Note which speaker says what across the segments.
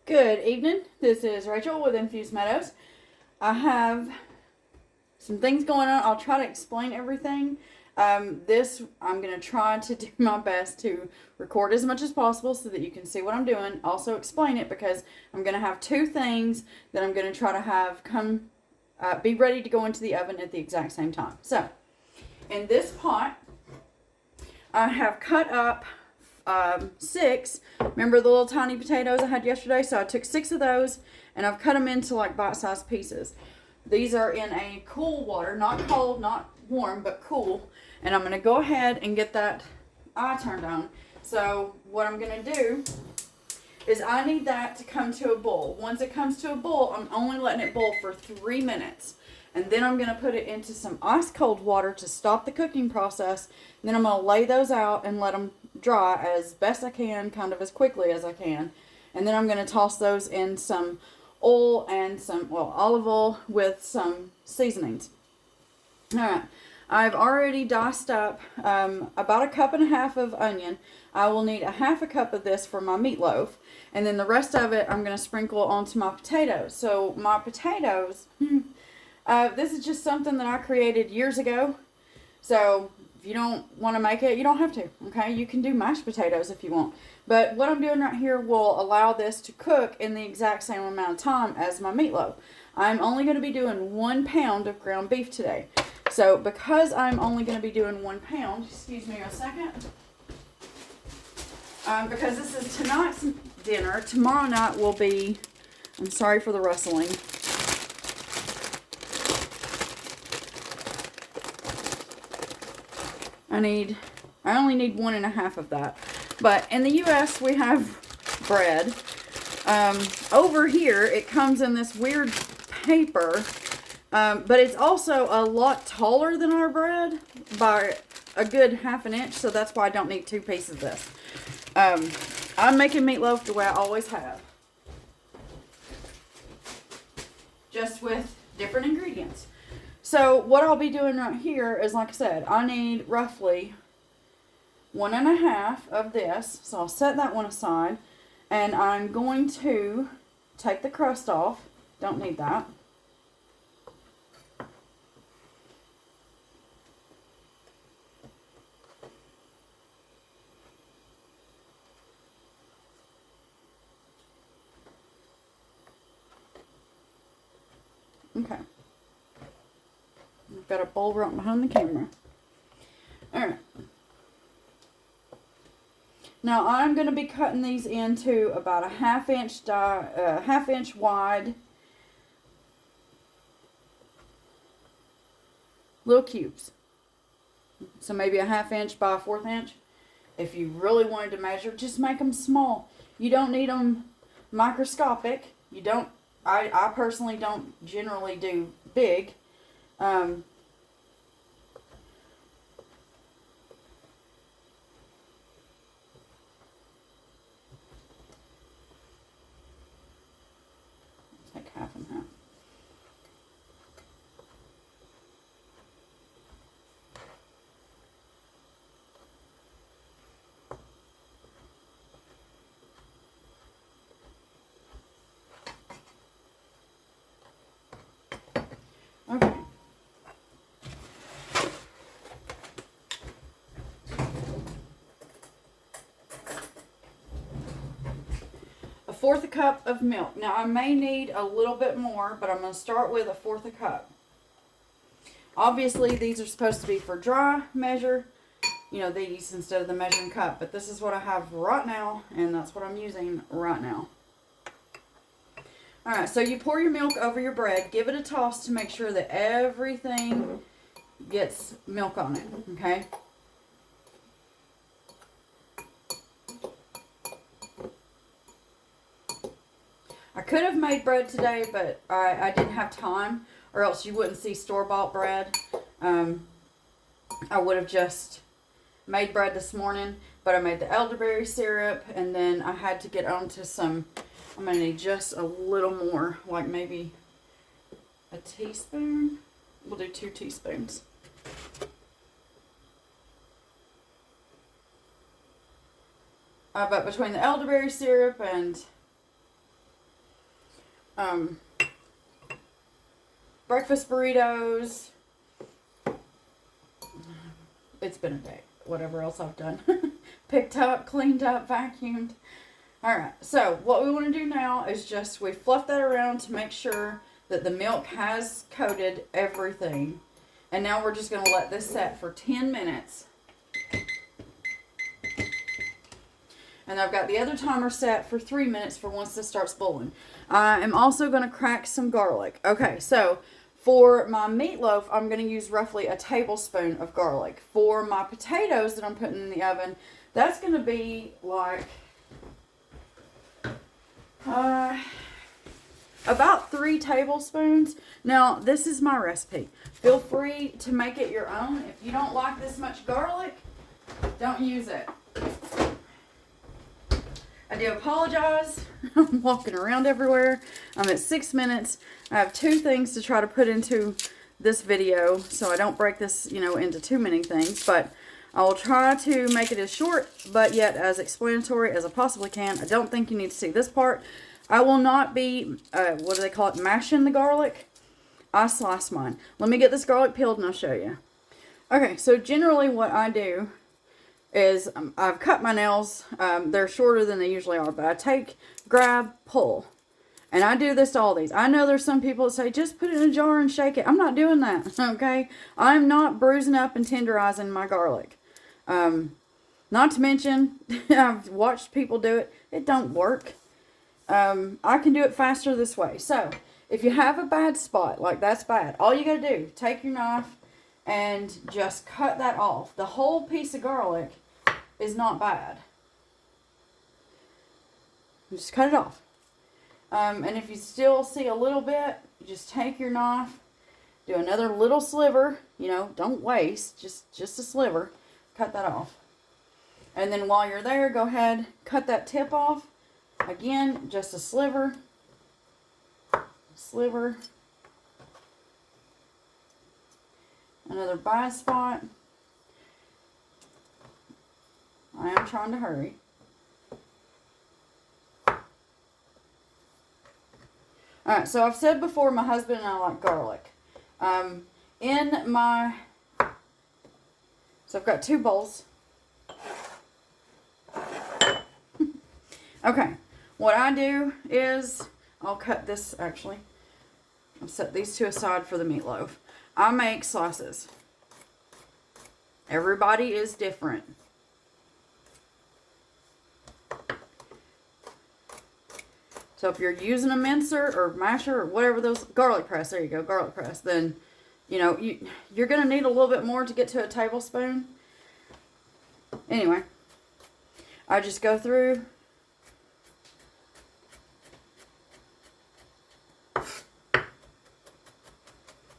Speaker 1: Good evening. This is Rachel with Infused Meadows. I have some things going on. I'll try to explain everything. I'm going to try to do my best to record as much as possible so that you can see what I'm doing. Also explain it because I'm going to have two things that I'm going to try to have be ready to go into the oven at the exact same time. So, in this pot, I have cut up 6. Remember the little tiny potatoes I had yesterday? So I took 6 of those and I've cut them into like bite-sized pieces. These are in a cool water, not cold, not warm, but cool. And I'm going to go ahead and get that eye turned on. So what I'm going to do is I need that to come to a boil. Once it comes to a boil, I'm only letting it boil for 3 minutes. And then I'm going to put it into some ice cold water to stop the cooking process. And then I'm going to lay those out and let them dry as best I can, kind of as quickly as I can. And then I'm going to toss those in some oil and olive oil with some seasonings. Alright, I've already diced up about 1.5 cups of onion. I will need 1/2 cup of this for my meatloaf. And then the rest of it I'm going to sprinkle onto my potatoes. So my potatoes, this is just something that I created years ago. So if you don't want to make it, you don't have to, okay? You can do mashed potatoes if you want. But what I'm doing right here will allow this to cook in the exact same amount of time as my meatloaf. I'm only going to be doing 1 pound of ground beef today. So because I'm only going to be doing 1 pound, excuse me a second, because this is tonight's dinner, tomorrow night will be, I'm sorry for the rustling, I only need 1.5 of that. But in the U.S. we have bread. Over here it comes in this weird paper, but it's also a lot taller than our bread by a good 1/2 inch, so that's why I don't need 2 pieces of this. I'm making meatloaf the way I always have, just with different ingredients. So what I'll be doing right here is, like I said, I need roughly 1.5 of this. So I'll set that one aside. And I'm going to take the crust off. Don't need that. Okay. I've got a bowl right behind the camera. Alright. Now I'm going to be cutting these into about a 1/2 inch wide little cubes. So maybe a 1/2 inch by a 1/4 inch. If you really wanted to measure, just make them small. You don't need them microscopic. You don't. I personally don't generally do big. Take 1/2 and 1/2. Okay. A 1/4 cup of milk. Now I may need a little bit more, but I'm going to start with a 1/4 cup. Obviously these are supposed to be for dry measure, you know, these instead of the measuring cup, but this is what I have right now, and that's what I'm using right now. Alright, so you pour your milk over your bread, give it a toss to make sure that everything gets milk on it, okay? I could have made bread today, but I didn't have time, or else you wouldn't see store-bought bread. I would have just made bread this morning, but I made the elderberry syrup, and then I had to get onto some, I'm going to need just a little more, like maybe a teaspoon. We'll do 2 teaspoons. But between the elderberry syrup and breakfast burritos. It's been a day. Whatever else I've done. Picked up, cleaned up, vacuumed. Alright, so what we want to do now is just, we fluff that around to make sure that the milk has coated everything. And now we're just going to let this set for 10 minutes. And I've got the other timer set for 3 minutes for once this starts boiling. I am also going to crack some garlic. Okay, so for my meatloaf, I'm going to use roughly a tablespoon of garlic. For my potatoes that I'm putting in the oven, that's going to be like about 3 tablespoons. Now, this is my recipe. Feel free to make it your own. If you don't like this much garlic, don't use it. I do apologize. I'm walking around everywhere. I'm at 6 minutes. I have 2 things to try to put into this video so I don't break this, into too many things. But I will try to make it as short but yet as explanatory as I possibly can. I don't think you need to see this part. I will not be, what do they call it, mashing the garlic. I slice mine. Let me get this garlic peeled and I'll show you. Okay, so generally what I do is I've cut my nails. They're shorter than they usually are, but I take, grab, pull. And I do this to all these. I know there's some people that say, just put it in a jar and shake it. I'm not doing that, okay? I'm not bruising up and tenderizing my garlic. Not to mention, I've watched people do it. It don't work. I can do it faster this way. So, if you have a bad spot, like that's bad, all you gotta do, take your knife and just cut that off. The whole piece of garlic is not bad. Just cut it off. And if you still see a little bit, just take your knife, do another little sliver, don't waste, just a sliver, cut that off. And then while you're there, go ahead, cut that tip off. Again, just a sliver, another bad spot. I am trying to hurry. Alright, so I've said before, my husband and I like garlic. So I've got 2 bowls. Okay, what I do is, I'll cut this actually. I'll set these 2 aside for the meatloaf. I make slices. Everybody is different. So if you're using a mincer or masher or whatever those, garlic press, there you go, garlic press, then, you're going to need a little bit more to get to a tablespoon. Anyway, I just go through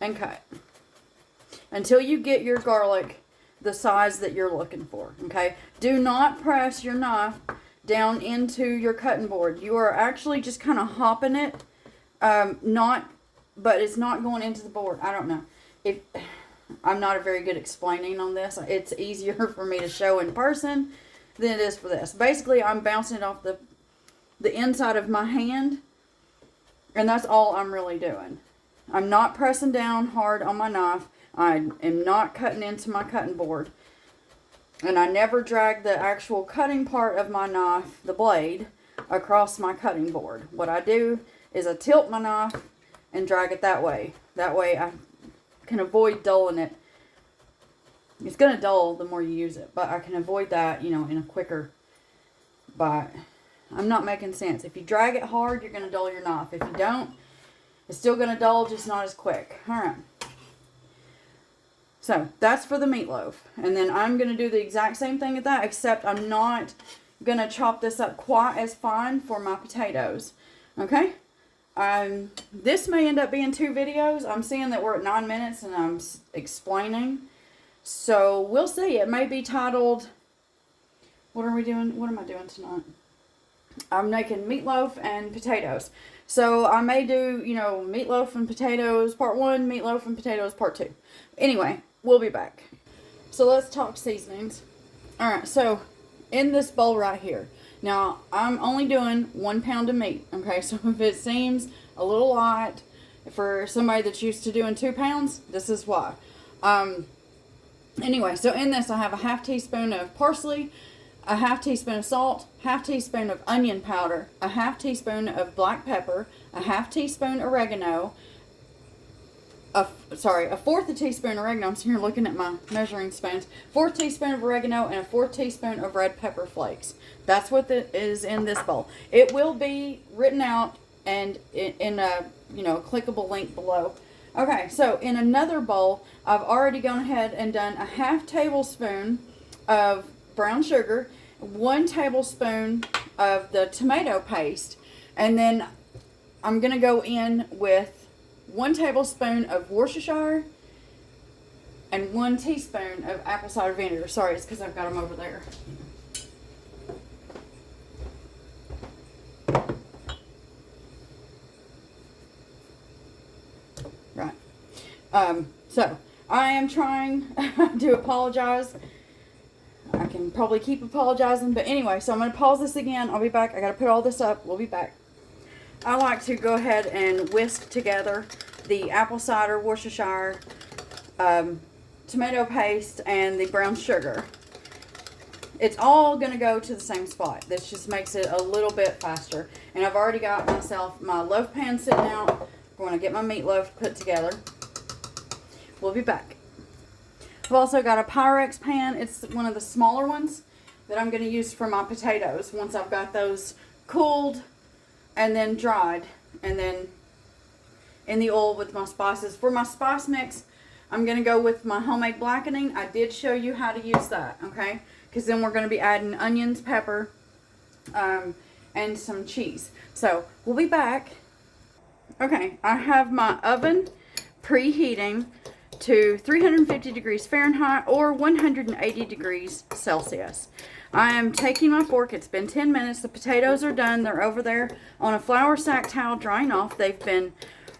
Speaker 1: and cut until you get your garlic the size that you're looking for, okay? Do not press your knife down into your cutting board. You are actually just kind of hopping it, but it's not going into the board. I don't know. I'm not very good explaining on this. It's easier for me to show in person than it is for this. Basically, I'm bouncing it off the inside of my hand, and that's all I'm really doing. I'm not pressing down hard on my knife. I am not cutting into my cutting board. And I never drag the actual cutting part of my knife, the blade, across my cutting board. What I do is I tilt my knife and drag it that way. That way I can avoid dulling it. It's going to dull the more you use it, but I can avoid that, in a quicker bite. I'm not making sense. If you drag it hard, you're going to dull your knife. If you don't, it's still going to dull, just not as quick. Alright. So, that's for the meatloaf. And then I'm going to do the exact same thing with that, except I'm not going to chop this up quite as fine for my potatoes. Okay? This may end up being 2 videos. I'm seeing that we're at 9 minutes and I'm explaining. So, we'll see. It may be titled, what are we doing? What am I doing tonight? I'm making meatloaf and potatoes. So, I may do, meatloaf and potatoes part 1, meatloaf and potatoes part 2. Anyway, we'll be back. So, let's talk seasonings. Alright, so, in this bowl right here, Now, I'm only doing 1 pound of meat, okay? So if it seems a little light for somebody that's used to doing 2 pounds, this is why. Anyway, so in this I have a half teaspoon of parsley, a half teaspoon of salt, half teaspoon of onion powder, a half teaspoon of black pepper, a half teaspoon oregano, a fourth a teaspoon oregano. I'm sitting here looking at my measuring spoons. 4th teaspoon of oregano and a 4th teaspoon of red pepper flakes. That's what is in this bowl. It will be written out and in a clickable link below. Okay, so in another bowl, I've already gone ahead and done a half tablespoon of brown sugar, 1 tablespoon of the tomato paste, and then I'm going to go in with 1 tablespoon of Worcestershire and 1 teaspoon of apple cider vinegar. Sorry, it's because I've got them over there. Right. So I am trying to apologize. I can probably keep apologizing, but anyway, so I'm going to pause this again. I'll be back. I got to put all this up. We'll be back. I like to go ahead and whisk together the apple cider, Worcestershire, tomato paste, and the brown sugar. It's all going to go to the same spot. This just makes it a little bit faster. And I've already got myself my loaf pan sitting out. I'm going to get my meatloaf put together. We'll be back. I've also got a Pyrex pan. It's one of the smaller ones that I'm going to use for my potatoes once I've got those cooled and then dried, and then in the oil with my spices. For my spice mix, I'm going to go with my homemade blackening. I did show you how to use that, okay? Because then we're going to be adding onions, pepper, and some cheese. So, we'll be back. Okay, I have my oven preheating to 350 degrees Fahrenheit or 180 degrees Celsius. I am taking my fork. It's been 10 minutes. The potatoes are done. They're over there on a flour sack towel drying off. They've been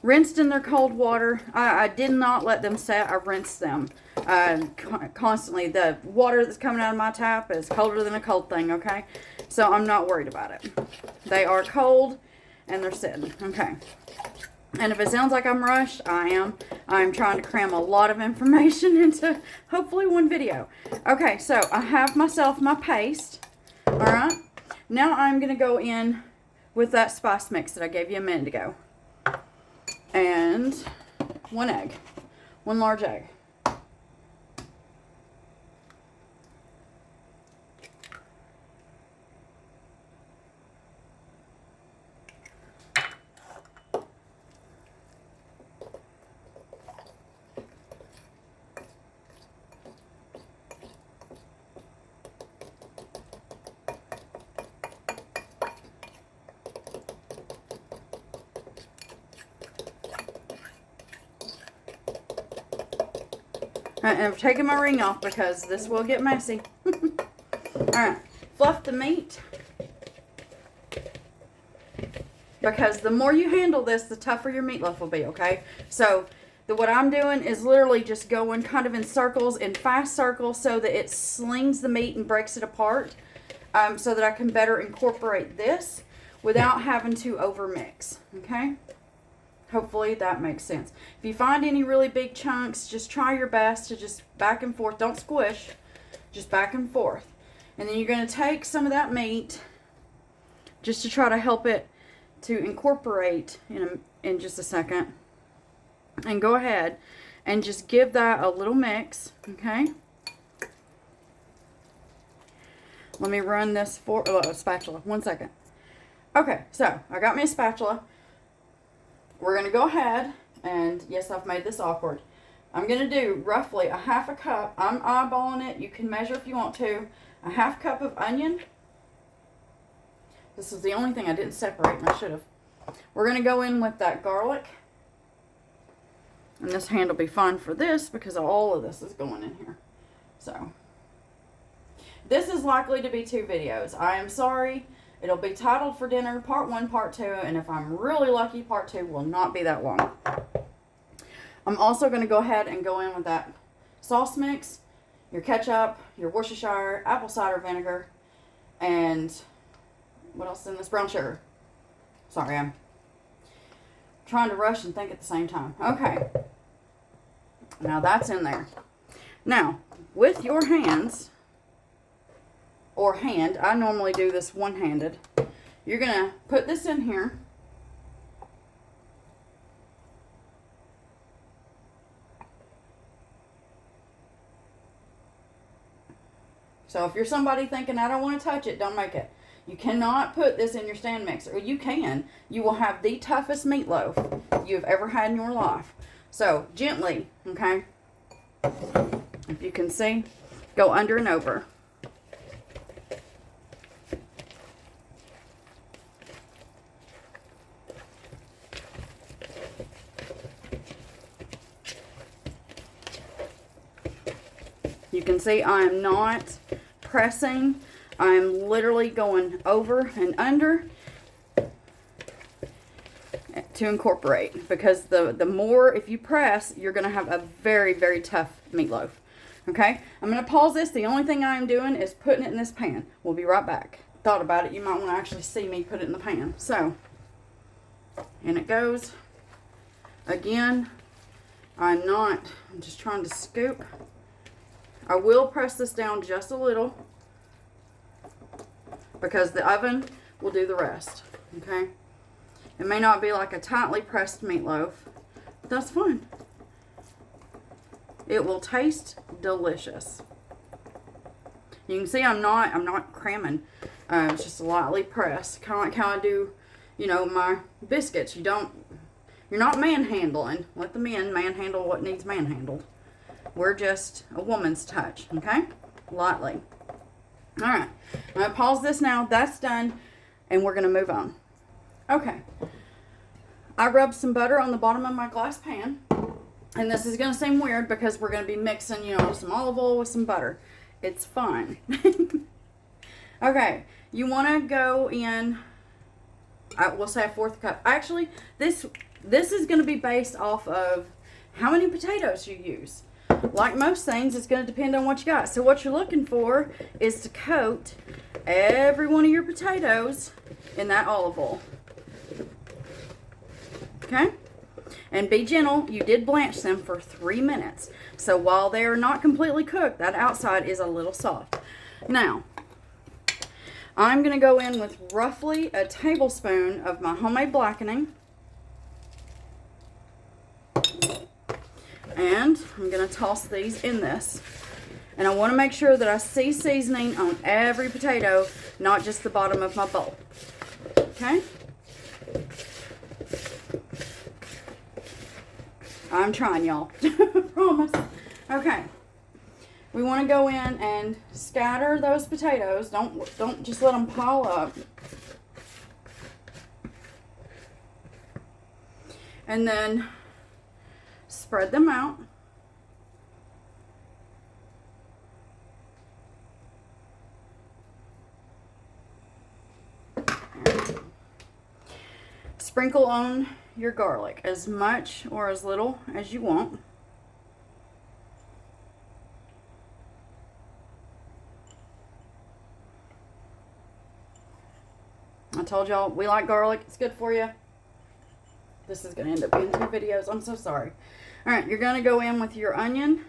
Speaker 1: rinsed in their cold water. I did not let them set. I rinsed them constantly. The water that's coming out of my tap is colder than a cold thing, okay? So I'm not worried about it. They are cold and they're sitting, okay? And if it sounds like I'm rushed, I am. I'm trying to cram a lot of information into hopefully one video. Okay, so I have myself my paste. Alright. Now I'm going to go in with that spice mix that I gave you a minute ago. And 1 egg. 1 large egg. And I've taken my ring off because this will get messy. Alright, fluff the meat. Because the more you handle this, the tougher your meatloaf will be, okay? So, what I'm doing is literally just going kind of in circles, in fast circles, so that it slings the meat and breaks it apart. So that I can better incorporate this without having to overmix, okay? Hopefully that makes sense. If you find any really big chunks, just try your best to just back and forth. Don't squish. Just back and forth. And then you're going to take some of that meat just to try to help it to incorporate in just a second. And go ahead and just give that a little mix. Okay. Let me run this for a spatula. 1 second. Okay, so I got me a spatula. We're going to go ahead, and yes, I've made this awkward. I'm going to do roughly a half a cup. I'm eyeballing it. You can measure if you want to. A half cup of onion. This is the only thing I didn't separate, and I should have. We're going to go in with that garlic. And this hand will be fine for this because all of this is going in here. So, this is likely to be 2 videos. I am sorry. It'll be titled for dinner, part 1, part 2, and if I'm really lucky, part 2 will not be that long. I'm also going to go ahead and go in with that sauce mix, your ketchup, your Worcestershire, apple cider vinegar, and what else is in this? Brown sugar. Sorry, I'm trying to rush and think at the same time. Okay. Now that's in there. Now, with your hands, or hand, I normally do this one-handed. You're going to put this in here. So if you're somebody thinking, I don't want to touch it, don't make it. You cannot put this in your stand mixer. Or you can. You will have the toughest meatloaf you've ever had in your life. So gently, okay? If you can see, go under and over. You can see I'm not pressing. I'm literally going over and under to incorporate, because the more, if you press, you're going to have a very, very tough meatloaf. Okay, I'm going to pause this. The only thing I'm doing is putting it in this pan. We'll be right back. Thought about it. You might want to actually see me put it in the pan. So, and it goes. Again, I'm just trying to scoop. I will press this down just a little, because the oven will do the rest, okay? It may not be like a tightly pressed meatloaf, but that's fine. It will taste delicious. You can see I'm not cramming. It's just lightly pressed, kind of like how I do, you know, my biscuits. You're not manhandling. Let the men manhandle what needs manhandled. We're just a woman's touch, okay? Lightly. All right, I'm going to pause this now. That's done, and we're going to move on. Okay. I rubbed some butter on the bottom of my glass pan, and this is going to seem weird because we're going to be mixing, you know, some olive oil with some butter. It's fine. Okay, you want to go in, we'll say a 1/4 cup. Actually, this is going to be based off of how many potatoes you use. Like most things, it's going to depend on what you got. So what you're looking for is to coat every one of your potatoes in that olive oil. Okay? And be gentle. You did blanch them for 3 minutes. So while they are not completely cooked, that outside is a little soft. Now, I'm going to go in with roughly a tablespoon of my homemade blackening. And I'm going to toss these in this. And I want to make sure that I see seasoning on every potato, not just the bottom of my bowl. Okay? I'm trying, y'all. Promise. Okay. We want to go in and scatter those potatoes. Don't just let them pile up. And then spread them out. Sprinkle on your garlic, as much or as little as you want. I told y'all we like garlic. It's good for you. This is going to end up being 2 videos. I'm so sorry. All right, you're going to go in with your onion.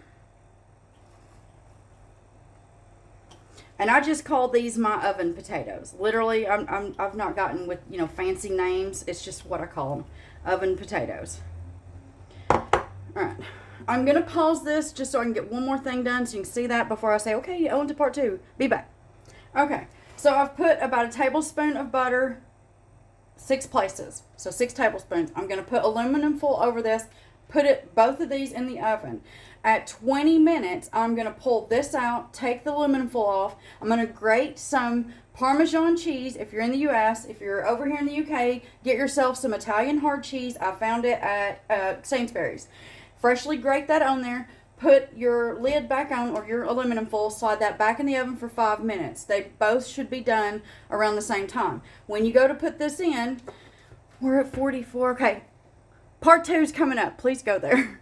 Speaker 1: And I just call these my oven potatoes. Literally, I've not gotten with, you know, fancy names. It's just what I call them. Oven potatoes. All right. I'm going to pause this just so I can get one more thing done so you can see that before I say, okay, on to part 2. Be back. Okay. So I've put about a tablespoon of butter 6 places. So 6 tablespoons. I'm going to put aluminum foil over this. Put both of these in the oven. At 20 minutes, I'm going to pull this out, take the aluminum foil off. I'm going to grate some Parmesan cheese if you're in the U.S. If you're over here in the U.K., get yourself some Italian hard cheese. I found it at Sainsbury's. Freshly grate that on there. Put your lid back on, or your aluminum foil, slide that back in the oven for 5 minutes. They both should be done around the same time. When you go to put this in, we're at 44. Okay, part 2 is coming up. Please go there.